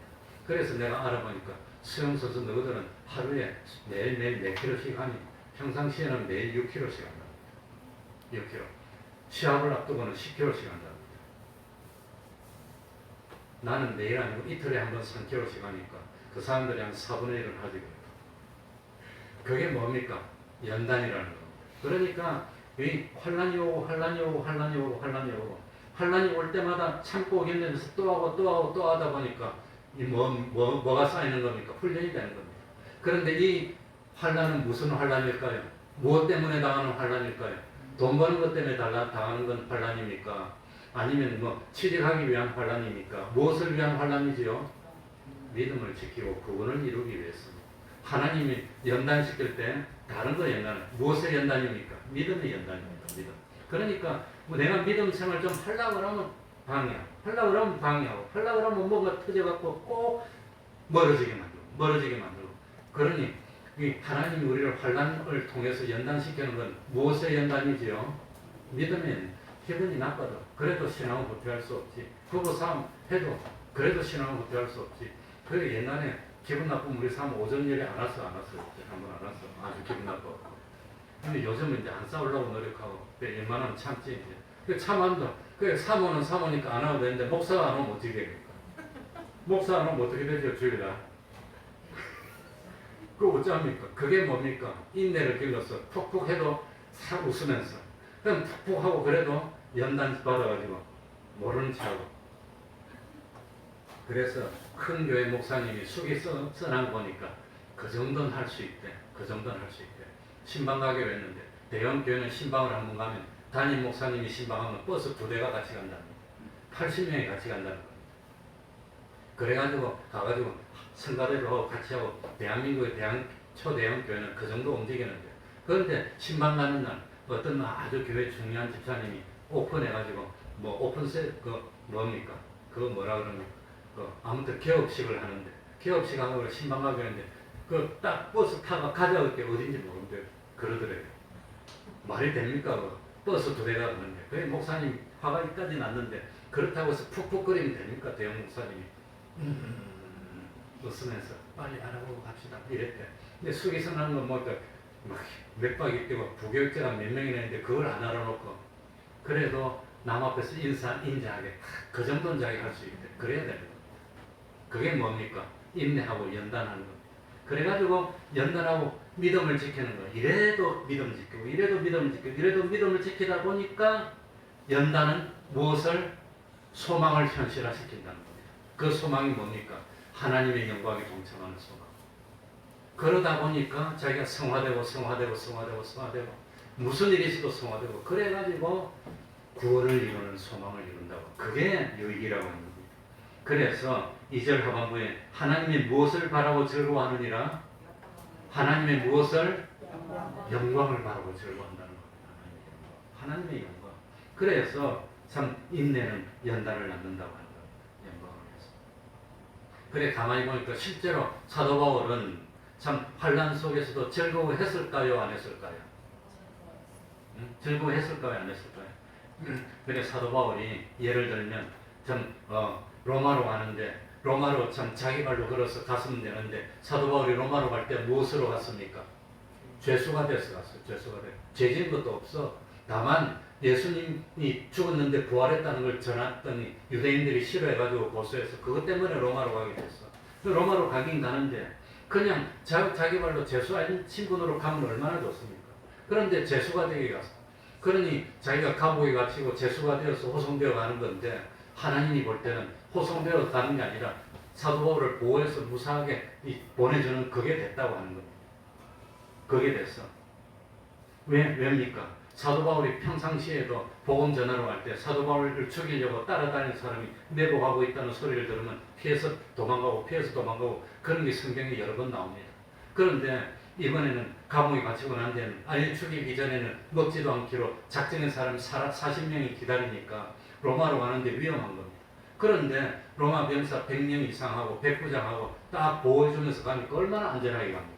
그래서 내가 알아보니까 수영선수 너희들은 하루에 매일매일 몇 킬로씩 하니 평상시에는 매일 6킬로씩 한답니다. 6킬로. 시합을 앞두고는 10킬로씩 한답니다. 나는 매일 아니고 이틀에 한 번 3킬로씩 하니까 그 사람들이 한 4분의 1은 하지 그래요. 그게 뭡니까? 연단이라는 겁니다. 그러니까 이 환란이 오고 환란이 오고 환란이 오고 환란이 오고 환란이 올 때마다 참고 견디면서 또 하고 또 하고 또 하다 보니까 이 뭐가 쌓이는 겁니까? 훈련이 되는 겁니다. 그런데 이 환란은 무슨 환란일까요? 무엇 때문에 당하는 환란일까요? 돈 버는 것 때문에 당하는 건 환란입니까? 아니면 뭐 취직하기 위한 환란입니까? 무엇을 위한 환란이지요? 믿음을 지키고 구원을 이루기 위해서입니다. 하나님이 연단시킬 때 다른 거 연단, 무엇의 연단입니까? 믿음의 연단입니다. 믿음. 그러니까 뭐 내가 믿음 생활 좀 하려고 하면 방해하고, 하려고 하면 방해하고, 하려고 하면 뭔가 터져갖고 꼭 멀어지게 만들고. 그러니 이 하나님이 우리를 환난을 통해서 연단시키는 건 무엇의 연단이지요? 믿음의 연단. 기분이 나빠도 그래도 신앙은 후퇴할 수 없지. 부부 싸움 해도 그래도 신앙은 후퇴할 수 없지. 그 옛날에 기분 나쁘면 우리 사람 오전 예배 안 왔어. 한번 안 왔어. 아주 기분 나빠. 근데 요즘은 이제 안 싸우려고 노력하고 웬만하면 참지 이제. 그 참한다. 그 사모는 사모니까 안 하면 되는데 목사가 안 오면 어떻게 됩니까? 목사 안 오면 어떻게 되죠? 주일날. 그 어쩌합니까? 그게 뭡니까? 인내를 길러서 푹푹 해도 싹 웃으면서 그럼 푹푹 하고 그래도 연단 받아가지고 모르는 척하고. 그래서 큰 교회 목사님이 숙이 써난 거니까 그 정도는 할 수 있대. 신방 가기로 했는데 대형 교회는 신방을 한 번 가면 담임 목사님이 신방하면 버스 2대가 같이 간답니다. 80명이 같이 간다는 겁니다. 그래가지고 가가지고 성가대로 하고 같이 하고 대한민국의 초대형 교회는 그 정도 움직이는데 그런데 신방 가는 날 어떤 아주 교회 중요한 집사님이 오픈해가지고 뭐 오픈세 뭡니까? 그거 뭐라 그럽니까? 아무튼 개업식을 하는데 개업식 하고 신방 가기로 했는데 그 딱 버스 타고 가져올 게 어딘지 모르는데 그러더래요. 말이 됩니까? 버스 2대가 가는데 그 목사님 화가 이까지 났는데 그렇다고 해서 푹푹거리면 됩니까? 대형 목사님이 웃으면서 빨리 알아보고 갑시다 이랬대. 근데 숙이 선하는 건 뭐 몇 박이 뛰고 부교육자가 몇 명이나 있는데 그걸 안 알아놓고 그래도 남 앞에서 인자하게 그 정도는 자기 할 수 있대. 그래야 되는 거예요. 그게 뭡니까? 인내하고 연단하는 겁니다. 그래가지고 연단하고 믿음을 지키는 거예요. 이래도 믿음 지키고 이래도 믿음 지키고 이래도 믿음을 지키다 보니까 연단은 무엇을? 소망을 현실화시킨다는 겁니다. 그 소망이 뭡니까? 하나님의 영광에 동참하는 소망. 그러다 보니까 자기가 성화되고 무슨 일이 있어도 성화되고 그래가지고 구원을 이루는 소망을 이룬다고. 그게 유익이라고 하는 겁니다. 그래서 2절 하반부에 하나님의 무엇을 바라고 즐거워하느니라? 하나님의 무엇을? 영광을 바라고 즐거워한다는 겁니다. 하나님의 영광. 그래서 참 인내는 연단을 낳는다고 하는 거예요. 영광을 위해서. 그래 가만히 보니까 실제로 사도 바울은 참 환난 속에서도 즐거워했을까요? 안 했을까요? 즐거워했을까요? 안 했을까요? 그래 사도 바울이 예를 들면 참 로마로 가는데 로마로 참 자기 발로 걸어서 갔으면 되는데 사도 바울이 로마로 갈 때 무엇으로 갔습니까? 죄수가 돼서 갔어요. 죄수가 돼. 죄진 것도 없어. 다만 예수님이 죽었는데 부활했다는 걸 전했더니 유대인들이 싫어해가지고 고소해서 그것 때문에 로마로 가게 됐어. 로마로 가긴 가는데 그냥 자기 발로 죄수 아닌 친분으로 가면 얼마나 좋습니까? 그런데 죄수가 되게 갔어. 그러니 자기가 감옥에 갇히고 죄수가 되어서 호송되어 가는 건데 하나님이 볼 때는 호송되어 가는 게 아니라 사도 바울을 보호해서 무사하게 보내주는 그게 됐다고 하는 겁니다. 그게 됐어. 왜입니까? 사도 바울이 평상시에도 복음 전하러 갈 때 사도 바울을 죽이려고 따라다니는 사람이 내복하고 있다는 소리를 들으면 피해서 도망가고 그런 게 성경에 여러 번 나옵니다. 그런데 이번에는 감옥에 갇히고 난 데는 아예 죽이기 전에는 먹지도 않기로 작정한 사람이 40명이 기다리니까 로마로 가는데 위험한 겁니다. 그런데 로마 병사 100명 이상하고 백부장하고 딱 보호해주면서 가니까 얼마나 안전하게 갑니까?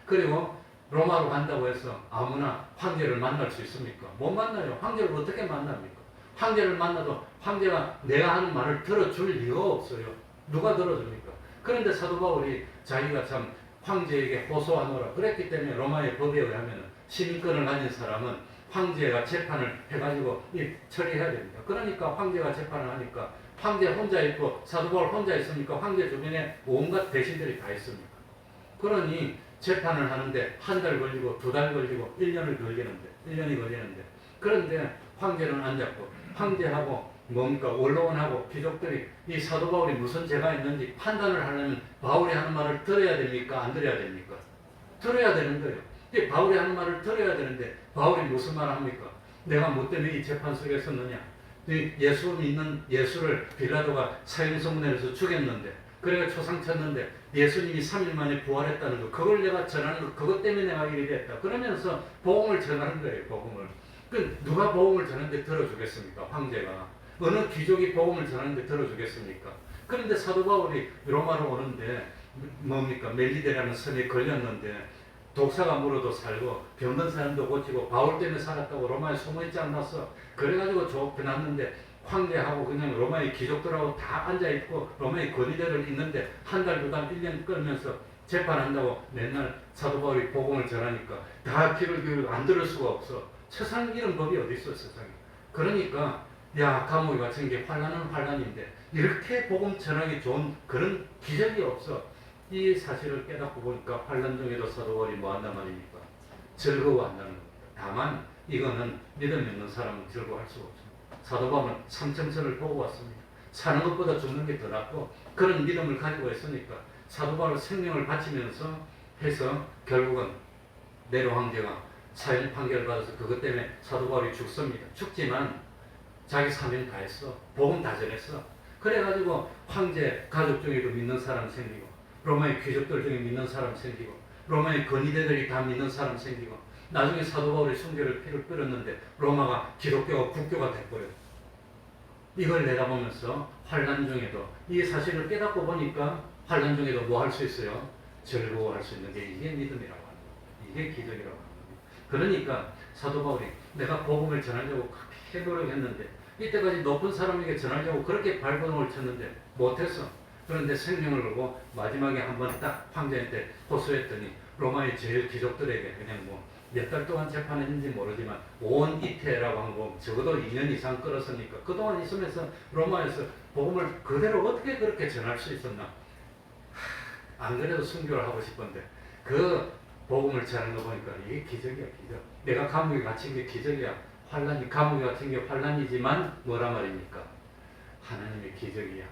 그리고 로마로 간다고 해서 아무나 황제를 만날 수 있습니까? 못 만나요. 황제를 어떻게 만납니까? 황제를 만나도 황제가 내가 하는 말을 들어줄 리가 없어요. 누가 들어줍니까? 그런데 사도 바울이 자기가 참 황제에게 호소하노라 그랬기 때문에 로마의 법에 의하면 시민권을 가진 사람은 황제가 재판을 해가지고 처리해야 됩니다. 그러니까 황제가 재판을 하니까 황제 혼자 있고 사도 바울 혼자 있으니까 황제 주변에 온갖 대신들이 다 있습니다. 그러니 재판을 하는데 한 달 걸리고 두 달 걸리고 1년이 걸리는데 그런데 황제는 안 잡고 황제하고 뭡니까 원로원하고 귀족들이 이 사도 바울이 무슨 죄가 있는지 판단을 하려면 바울이 하는 말을 들어야 됩니까? 안 들어야 됩니까? 들어야 되는 거예요. 이 바울이 하는 말을 들어야 되는데 바울이 무슨 말 합니까? 내가 뭐 때문에 이 재판 속에 섰느냐? 예수 믿는 예수를 빌라도가 사형선고내려서 죽였는데 그래가 초상 쳤는데 예수님이 3일 만에 부활했다는 거 그걸 내가 전하는 거 그것 때문에 내가 이렇게 했다. 그러면서 복음을 전하는 거예요. 복음을. 그 누가 복음을 전하는데 들어주겠습니까? 황제가. 어느 귀족이 복음을 전하는데 들어주겠습니까? 그런데 사도 바울이 로마로 오는데 뭡니까? 멜리데라는 섬에 걸렸는데 독사가 물어도 살고 병든 사람도 고치고 바울 때문에 살았다고 로마에 소문이 짱났어. 그래가지고 좁혀놨는데 황제하고 그냥 로마의 귀족들하고 다 앉아있고 로마의 권위대를 있는데 한 달, 두 달, 1년 끌면서 재판한다고 맨날 사도 바울이 복음을 전하니까 다 귀를 기울이고 안 들을 수가 없어. 세상 이런 법이 어디 있어 세상에. 그러니까 야 감옥에 갇힌 게 환난은 환난인데 이렇게 복음 전하기 좋은 그런 기적이 없어. 이 사실을 깨닫고 보니까 환난 중에도 사도 바울이 뭐 한단 말입니까? 즐거워한다는 겁니다. 다만 이거는 믿음 있는 사람은 즐거워할 수가 없습니다. 사도 바울은 삼층선을 보고 왔습니다. 사는 것보다 죽는 게 더 낫고 그런 믿음을 가지고 있으니까 사도 바울은 생명을 바치면서 해서 결국은 네로 황제가 사형 판결을 받아서 그것 때문에 사도 바울이 죽습니다. 죽지만 자기 사명 다 했어. 복음 다 전했어. 그래가지고 황제 가족 중에도 믿는 사람 생기고 로마의 귀족들 중에 믿는 사람 생기고 로마의 건의대들이 다 믿는 사람 생기고 나중에 사도 바울이 순교를 피를 끓였는데 로마가 기독교가 국교가 됐고요. 이걸 내다보면서 환난 중에도 이 사실을 깨닫고 보니까 환난 중에도 뭐 할 수 있어요? 즐거워할 수 있는 게 이게 믿음이라고 하는 거예요. 이게 기적이라고 하는 거예요. 그러니까 사도 바울이 내가 복음을 전하려고 그렇게 노력했는데 이때까지 높은 사람에게 전하려고 그렇게 발버둥을 쳤는데 못했어. 그런데 생명을 걸고 마지막에 한번 딱 황제한테 호소했더니 로마의 제일 귀족들에게 그냥 뭐 몇 달 동안 재판했는지 모르지만 온 이태라고 한 거 적어도 2년 이상 끌었으니까 그동안 있으면서 로마에서 복음을 그대로 어떻게 그렇게 전할 수 있었나? 안 그래도 순교를 하고 싶은데 그 복음을 전하는 거 보니까 이게 기적이야 기적. 내가 감옥에 갇힌 게 기적이야. 환란이 감옥에 갇힌 게 환란이지만 뭐라 말입니까? 하나님의 기적이야.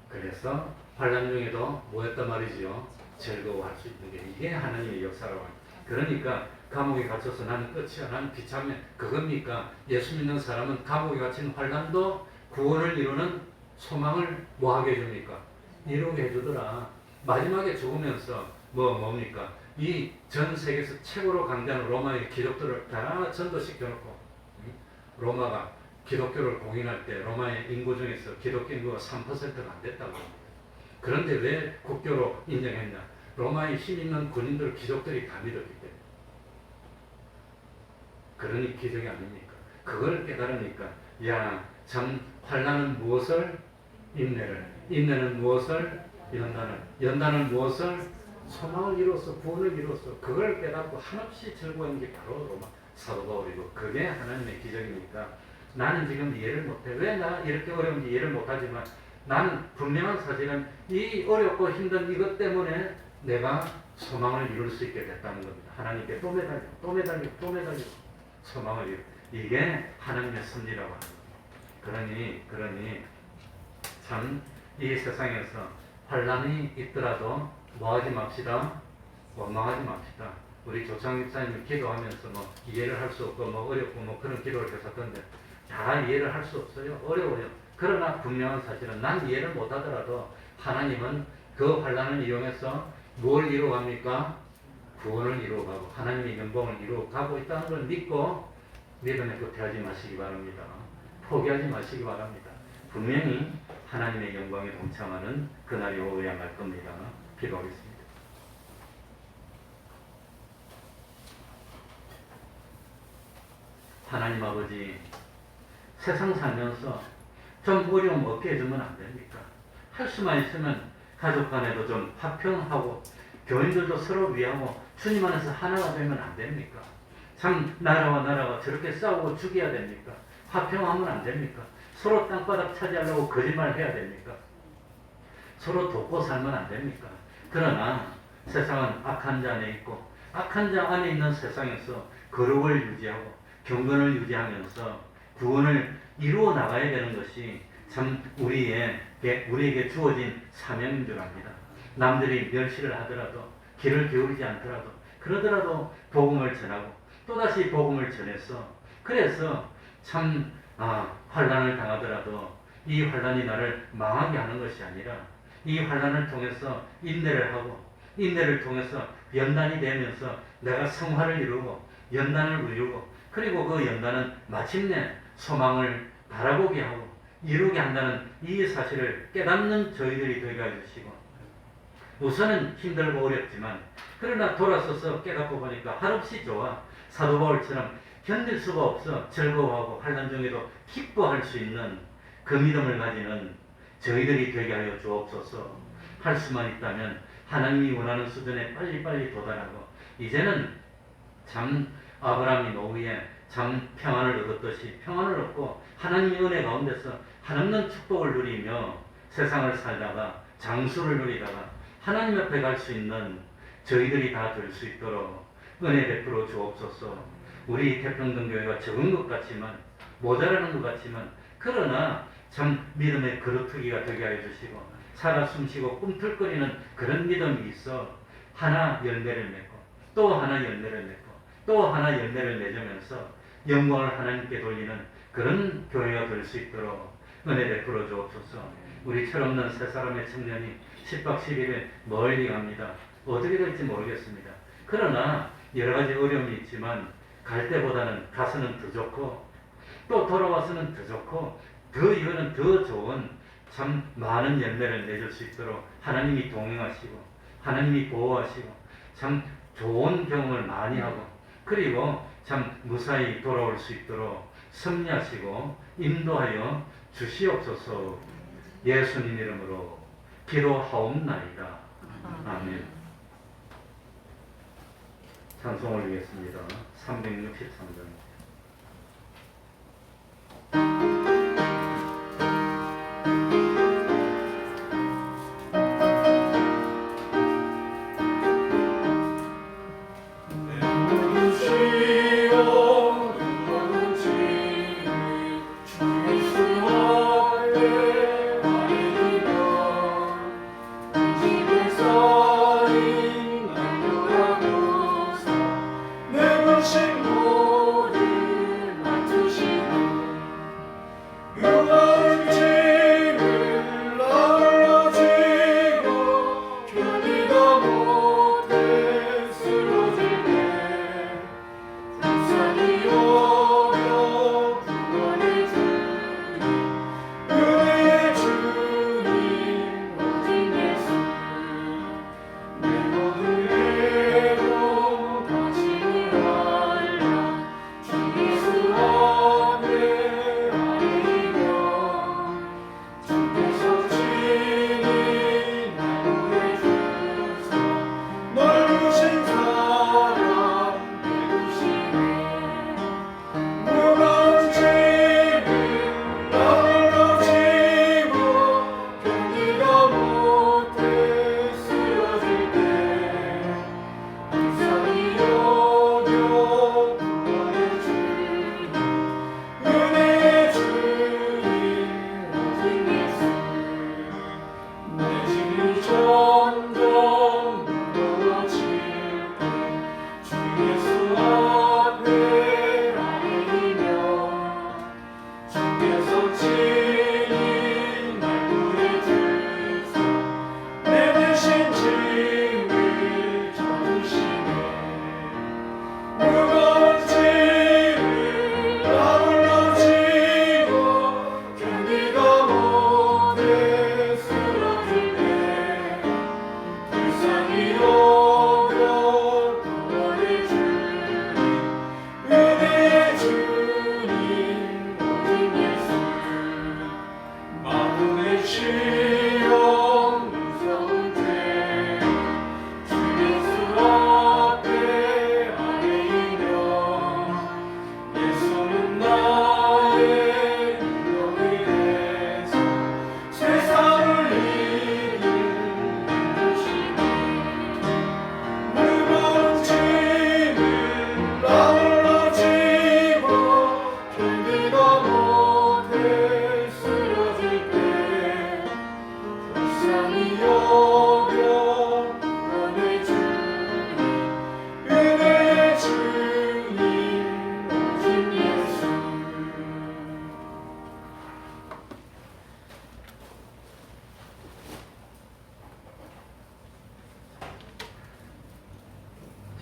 그래서 환란 중에도 뭐였단 말이지요? 즐거워할 수 있는 게 이게 하나님의 역사라고 합니다. 그러니까 감옥에 갇혀서 나는 끝이야. 나는 비참해. 그겁니까? 예수 믿는 사람은 감옥에 갇힌 환란도 구원을 이루는 소망을 뭐하게 해줍니까? 이루게 해주더라. 마지막에 죽으면서 뭡니까? 이 전 세계에서 최고로 강대한 로마의 기독들을 다 전도시켜놓고 로마가 기독교를 공인할 때 로마의 인구 중에서 기독교 인구가 3%가 안 됐다고 합니다. 그런데 왜 국교로 인정했냐? 로마의 힘 있는 군인들, 귀족들이 다 믿었기 때문에. 그러니 기적이 아닙니까? 그걸 깨달으니까 야, 참 환난은 무엇을? 인내를. 인내는 무엇을? 연단을. 연단은 무엇을? 소망을 이루어서 구원을 이루어서 그걸 깨닫고 한없이 즐거운 게 바로 로마 사도 바울이고 그게 하나님의 기적이니까 나는 지금 이해를 못해. 왜 나 이렇게 어려운지 이해를 못하지만 나는 분명한 사실은 이 어렵고 힘든 이것 때문에 내가 소망을 이룰 수 있게 됐다는 겁니다. 하나님께 또 매달리고 또 매달리고 또 매달리고 소망을 이루고 이게 하나님의 섭리라고 하는 겁니다. 그러니 참 이 세상에서 환란이 있더라도 뭐하지 맙시다. 원망하지 맙시다. 우리 조창 집사님이 기도하면서 뭐 이해를 할 수 없고 뭐 어렵고 뭐 그런 기도를 하셨던데 다 이해를 할 수 없어요. 어려워요. 그러나 분명한 사실은 난 이해를 못하더라도 하나님은 그 환란을 이용해서 뭘 이루어갑니까? 구원을 이루어가고 하나님의 영광을 이루어가고 있다는 걸 믿고 믿음에 도태하지 마시기 바랍니다. 포기하지 마시기 바랍니다. 분명히 하나님의 영광에 동참하는 그날이 오어야 할 겁니다. 기도하겠습니다. 하나님 아버지, 세상 살면서 좀 어려움 없게 해주면 안 됩니까? 할 수만 있으면 가족 간에도 좀 화평하고 교인들도 서로 위하고 주님 안에서 하나가 되면 안 됩니까? 참 나라와 나라가 저렇게 싸우고 죽여야 됩니까? 화평하면 안 됩니까? 서로 땅바닥 차지하려고 거짓말 해야 됩니까? 서로 돕고 살면 안 됩니까? 그러나 세상은 악한 자 안에 있고 악한 자 안에 있는 세상에서 거룩을 유지하고 경건을 유지하면서 구원을 이루어 나가야 되는 것이 참 우리에게 주어진 사명인 줄 압니다. 남들이 멸시를 하더라도 귀를 기울이지 않더라도 그러더라도 복음을 전하고 또다시 복음을 전해서 그래서 참 환난을 당하더라도 이 환난이 나를 망하게 하는 것이 아니라 이 환난을 통해서 인내를 하고 인내를 통해서 연단이 되면서 내가 성화를 이루고 연단을 이루고 그리고 그 연단은 마침내 소망을 바라보게 하고 이루게 한다는 이 사실을 깨닫는 저희들이 되게 해주시고 우선은 힘들고 어렵지만 그러나 돌아서서 깨닫고 보니까 한없이 좋아 사도 바울처럼 견딜 수가 없어 즐거워하고 환난 중에도 기뻐할 수 있는 그 믿음을 가지는 저희들이 되게 하여 주옵소서. 할 수만 있다면 하나님이 원하는 수준에 빨리빨리 도달하고 이제는 참 아브라함이 노후에 참 평안을 얻었듯이 평안을 얻고 하나님의 은혜 가운데서 한없는 축복을 누리며 세상을 살다가 장수를 누리다가 하나님 앞에 갈 수 있는 저희들이 다 될 수 있도록 은혜 베풀어 주옵소서. 우리 태평등교회가 적은 것 같지만 모자라는 것 같지만 그러나 참 믿음의 그루터기가 되게 해주시고 살아 숨쉬고 꿈틀거리는 그런 믿음이 있어 하나 열매를 맺고 또 하나 열매를 맺고 또 하나 열매를 맺으면서 영광을 하나님께 돌리는 그런 교회가 될 수 있도록 은혜 베풀어 주옵소서. 우리 철없는 세 사람의 청년이 10박 11일 멀리 갑니다. 어떻게 될지 모르겠습니다. 그러나 여러 가지 어려움이 있지만 갈 때보다는 가서는 더 좋고 또 돌아와서는 더 좋고 더 이거는 더 좋은 참 많은 열매를 내줄 수 있도록 하나님이 동행하시고 하나님이 보호하시고 참 좋은 경험을 많이 하고 그리고 참 무사히 돌아올 수 있도록 섭리하시고 인도하여 주시옵소서. 예수님 이름으로 기도하옵나이다. 아멘. 찬송을 드리겠습니다. 363장. 내 불신 모든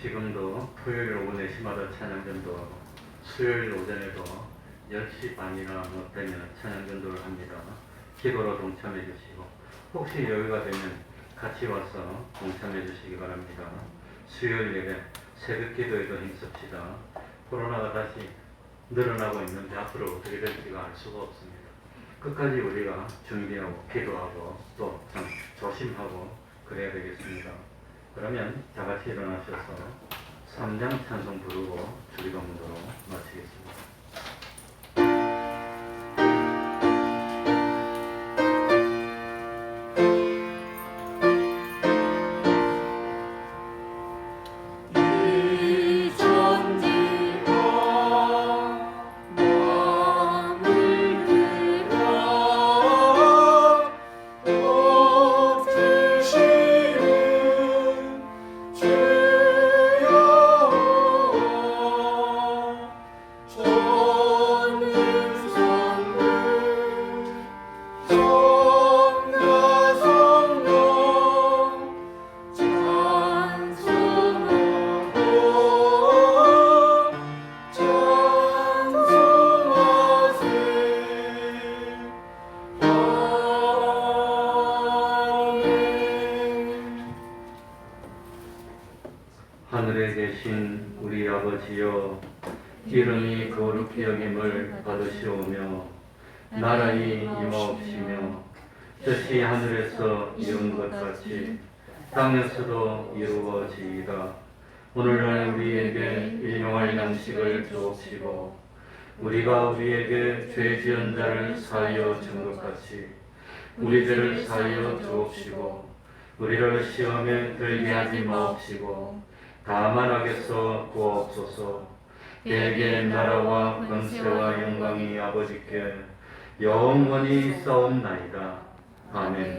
지금도 토요일 오후 4시마다 찬양전도 수요일 오전에도 10시 반이나 뭐 되면 찬양전도를 합니다. 기도로 동참해 주시고 혹시 여유가 되면 같이 와서 동참해 주시기 바랍니다. 수요일 예배 새벽 기도에도 힘씁시다. 코로나가 다시 늘어나고 있는데 앞으로 어떻게 될지가 알 수가 없습니다. 끝까지 우리가 준비하고 기도하고 또 참 조심하고 그래야 되겠습니다. 그러면 다 같이 일어나셔서 3장 찬송 부르고 주기도문으로 마치겠습니다. 하늘에 계신 우리 아버지여, 이름이 거룩히 여김을 받으시오며 나라의 임하옵시며 뜻이 하늘에서 이룬 것 같이 땅에서도 이루어지이다. 오늘날 우리에게 일용할 양식을 주옵시고 우리가 우리에게 죄 지은 자를 사하여 준 것 같이 우리 죄를 사하여 주옵시고 우리를 시험에 들게 하지 마옵시고 다만 악에서 구하옵소서. 대개 나라와 권세와 영광이 아버지께 영원히 있사옵나이다. 아멘.